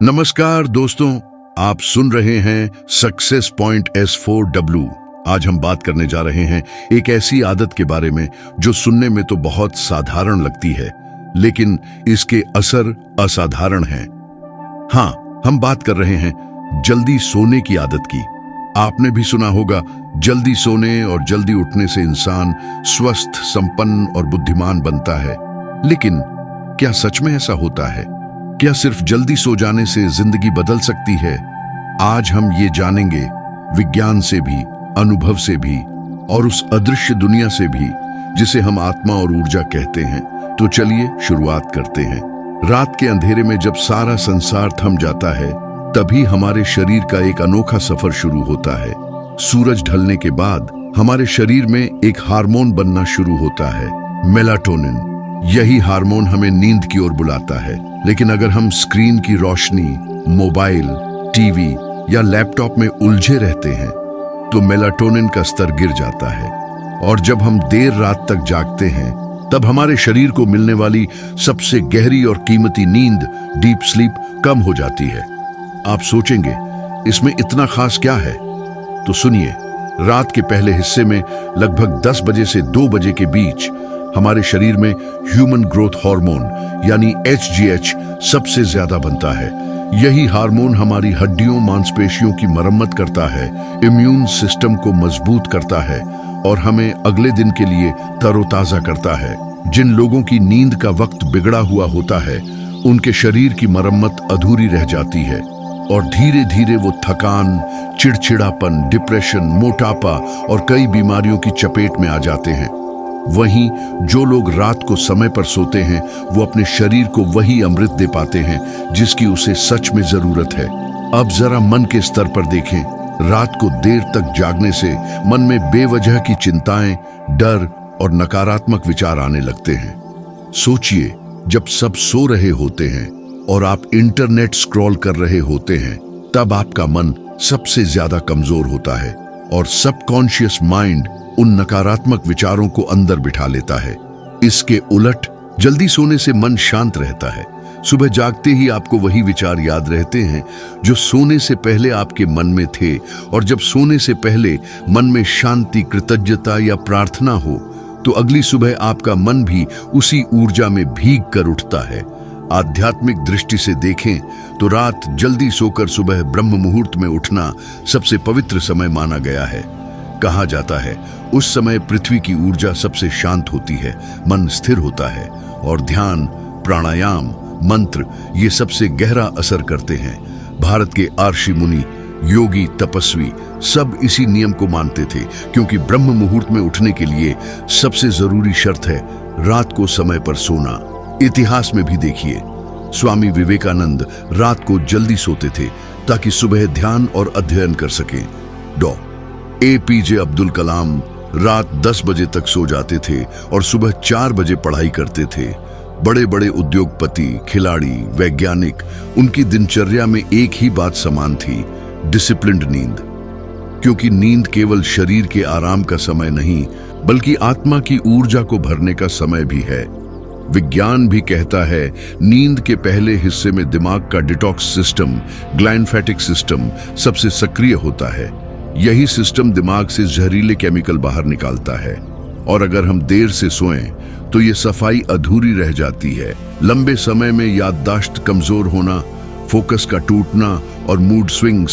नमस्कार दोस्तों, आप सुन रहे हैं सक्सेस पॉइंट S4W। आज हम बात करने जा रहे हैं एक ऐसी आदत के बारे में जो सुनने में तो बहुत साधारण लगती है, लेकिन इसके असर असाधारण हैं। हाँ, हम बात कर रहे हैं जल्दी सोने की आदत की। आपने भी सुना होगा, जल्दी सोने और जल्दी उठने से इंसान स्वस्थ, संपन्न और बुद्धिमान बनता है। लेकिन क्या सच में ऐसा होता है? क्या सिर्फ जल्दी सो जाने से जिंदगी बदल सकती है? आज हम ये जानेंगे, विज्ञान से भी, अनुभव से भी और उस अदृश्य दुनिया से भी जिसे हम आत्मा और ऊर्जा कहते हैं। तो चलिए शुरुआत करते हैं। रात के अंधेरे में जब सारा संसार थम जाता है, तभी हमारे शरीर का एक अनोखा सफर शुरू होता है। सूरज ढलने के बाद हमारे शरीर में एक हार्मोन बनना शुरू होता है, मेलाटोनिन। यही हार्मोन हमें नींद की ओर बुलाता है। लेकिन अगर हम स्क्रीन की रोशनी, मोबाइल, टीवी या लैपटॉप में उलझे रहते हैं तो मेलाटोनिन का स्तर गिर जाता है, और जब हम देर रात तक जागते हैं तब हमारे शरीर को मिलने वाली सबसे गहरी और कीमती नींद, डीप स्लीप, कम हो जाती है। आप सोचेंगे, इसमें इतना खास क्या है? तो सुनिए, रात के पहले हिस्से में लगभग 10 बजे से 2 बजे के बीच हमारे शरीर में ह्यूमन ग्रोथ हार्मोन यानी HGH सबसे ज्यादा बनता है। यही हार्मोन हमारी हड्डियों, मांसपेशियों की मरम्मत करता है, इम्यून सिस्टम को मजबूत करता है और हमें अगले दिन के लिए तरोताजा करता है। जिन लोगों की नींद का वक्त बिगड़ा हुआ होता है, उनके शरीर की मरम्मत अधूरी रह जाती है और धीरे धीरे वो थकान, चिड़चिड़ापन, डिप्रेशन, मोटापा और कई बीमारियों की चपेट में आ जाते हैं। वहीं जो लोग रात को समय पर सोते हैं, वो अपने शरीर को वही अमृत दे पाते हैं जिसकी उसे सच में जरूरत है। अब जरा मन के स्तर पर देखें। रात को देर तक जागने से मन में बेवजह की चिंताएं, डर और नकारात्मक विचार आने लगते हैं। सोचिए, जब सब सो रहे होते हैं और आप इंटरनेट स्क्रॉल कर रहे होते हैं, तब आपका मन सबसे ज्यादा कमजोर होता है और सबकॉन्शियस माइंड उन नकारात्मक विचारों को अंदर बिठा लेता है। इसके उलट जल्दी सोने से मन शांत रहता है। सुबह जागते ही आपको वही विचार याद रहते हैं जो सोने से पहले आपके मन में थे, और जब सोने से पहले मन में शांति, कृतज्ञता या प्रार्थना हो तो अगली सुबह आपका मन भी उसी ऊर्जा में भीग कर उठता है। आध्यात्मिक दृष्टि से देखें तो रात जल्दी सोकर सुबह ब्रह्म मुहूर्त में उठना सबसे पवित्र समय माना गया है। कहा जाता है, उस समय पृथ्वी की ऊर्जा सबसे शांत होती है, मन स्थिर होता है और ध्यान, प्राणायाम, मंत्र ये सबसे गहरा असर करते हैं। भारत के आर्षि मुनि, योगी, तपस्वी सब इसी नियम को मानते थे, क्योंकि ब्रह्म मुहूर्त में उठने के लिए सबसे जरूरी शर्त है रात को समय पर सोना। इतिहास में भी देखिए, स्वामी विवेकानंद रात को जल्दी सोते थे ताकि सुबह ध्यान और अध्ययन कर सकें। APJ अब्दुल कलाम रात 10 बजे तक सो जाते थे और सुबह 4 बजे पढ़ाई करते थे। बड़े बड़े उद्योगपति, खिलाड़ी, वैज्ञानिक, उनकी दिनचर्या में एक ही बात समान थी, डिसिप्लिन्ड नींद। क्योंकि नींद केवल शरीर के आराम का समय नहीं, बल्कि आत्मा की ऊर्जा को भरने का समय भी है। विज्ञान भी कहता है, नींद के पहले हिस्से में दिमाग का डिटॉक्स सिस्टम, ग्लैंफेटिक सिस्टम सबसे सक्रिय होता है। यही सिस्टम दिमाग से जहरीले केमिकल बाहर निकालता है, और अगर हम देर से सोएं तो ये सफाई अधूरी रह जाती है। लंबे समय में याददाश्त कमजोर होना, फोकस का टूटना और मूड स्विंग्स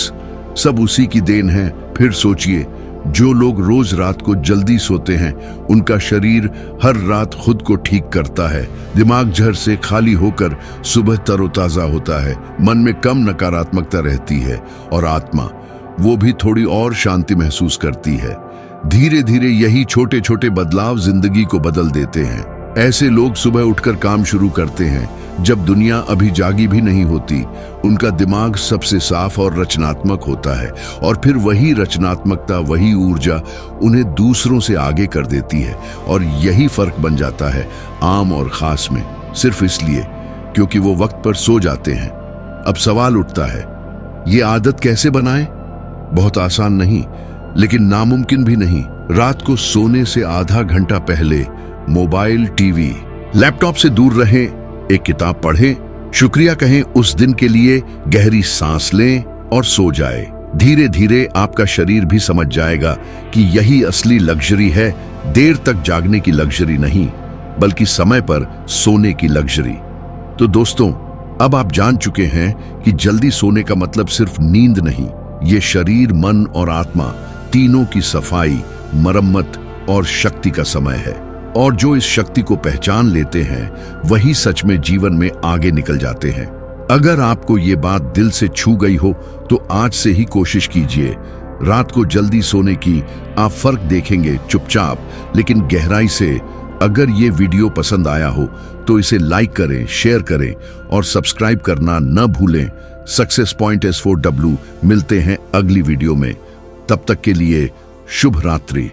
सब उसी की देन है। फिर सोचिए, जो लोग रोज रात को जल्दी सोते हैं, उनका शरीर हर रात खुद को ठीक करता है। दिमाग जहर से खाली होकर सुबह तरोताजा होता है, मन में कम नकारात्मकता रहती है और आत्मा वो भी थोड़ी और शांति महसूस करती है। धीरे धीरे यही छोटे छोटे बदलाव जिंदगी को बदल देते हैं। ऐसे लोग सुबह उठकर काम शुरू करते हैं जब दुनिया अभी जागी भी नहीं होती। उनका दिमाग सबसे साफ और रचनात्मक होता है, और फिर वही रचनात्मकता, वही ऊर्जा उन्हें दूसरों से आगे कर देती है। और यही फर्क बन जाता है आम और खास में, सिर्फ इसलिए क्योंकि वो वक्त पर सो जाते हैं। अब सवाल उठता है, ये आदत कैसे बनाएं? बहुत आसान नहीं, लेकिन नामुमकिन भी नहीं। रात को सोने से आधा घंटा पहले मोबाइल, टीवी, लैपटॉप से दूर रहें। एक किताब पढ़ें, शुक्रिया कहें उस दिन के लिए, गहरी सांस लें और सो जाए। धीरे धीरे आपका शरीर भी समझ जाएगा कि यही असली लग्जरी है, देर तक जागने की लग्जरी नहीं, बल्कि समय पर सोने की लग्जरी। तो दोस्तों, अब आप जान चुके हैं कि जल्दी सोने का मतलब सिर्फ नींद नहीं, ये शरीर, मन और आत्मा तीनों की सफाई, मरम्मत और शक्ति का समय है। और जो इस शक्ति को पहचान लेते हैं वही सच में जीवन में आगे निकल जाते हैं। अगर आपको ये बात दिल से छू गई हो तो आज से ही कोशिश कीजिए रात को जल्दी सोने की। आप फर्क देखेंगे चुपचाप लेकिन गहराई से। अगर ये वीडियो पसंद आया हो तो इसे लाइक करें, शेयर करें और सब्सक्राइब करना न भूलें। सक्सेस पॉइंट S4W मिलते हैं अगली वीडियो में। तब तक के लिए शुभ रात्रि।